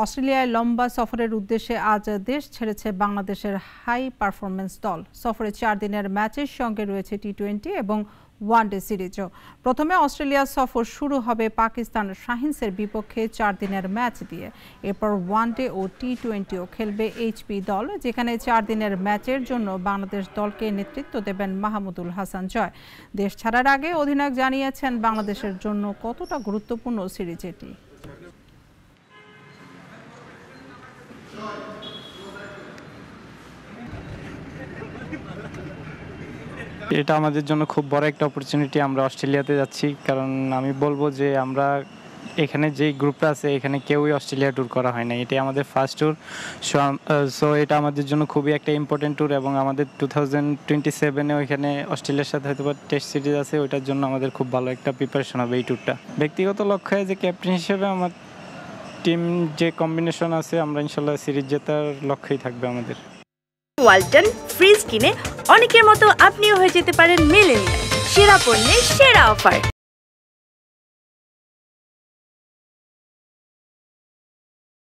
অস্ট্রেলিয়ায় লম্বা সফরের উদ্দেশ্যে আজ দেশ ছেড়েছে বাংলাদেশের হাই পারফরম্যান্স দল। সফরে 4 দিনের ম্যাচের সঙ্গে রয়েছে টি-20 এবং ওয়ানডে সিরিজও। প্রথমে অস্ট্রেলিয়া সফর শুরু হবে পাকিস্তান শাহিনসের বিপক্ষে 4 দিনের ম্যাচ দিয়ে। এরপর ওয়ানডে ও টি-20ও খেলবে এইচপি দল, যেখানে 4 দিনের ম্যাচের জন্য বাংলাদেশ দলকে নেতৃত্ব দেবেন মাহমুদুল হাসান জয়। দেশ ছাড়ার আগে অধিনায়ক জানিয়েছেন বাংলাদেশের জন্য কতটা গুরুত্বপূর্ণ সিরিজ এটি। এটা আমাদের জন্য খুব বড় একটা অপরচুনিটি। আমরা অস্ট্রেলিয়াতে যাচ্ছি, কারণ আমি বলবো যে আমরা এখানে যে গ্রুপটা আছে এখানে কেউই অস্ট্রেলিয়া ট্যুর করা হয় না, এটাই আমাদের ফার্স্ট ট্যুর। সো এটা আমাদের জন্য খুবই একটা ইম্পর্টেন্ট ট্যুর এবং আমাদের 2027-এও এখানে অস্ট্রেলিয়ার সাথে হয়তো টেস্ট সিরিজ আছে, ওইটার জন্য আমাদের খুব ভালো একটা প্রিপারেশন হবে এই ট্যুরটা। ব্যক্তিগত লক্ষ্যে যে ক্যাপ্টেন হিসেবে আমার টিম যে কম্বিনেশন আছে, আমরা ইনশাল্লাহ সিরিজ জেতার লক্ষ্যেই থাকবে আমাদের। ওয়ালটন ফ্রিজ কিনে অনেকের মতো আপনিও হয়ে যেতে পারেন মিলেনিয়াল। সেরা পণ্যের সেরা অফার।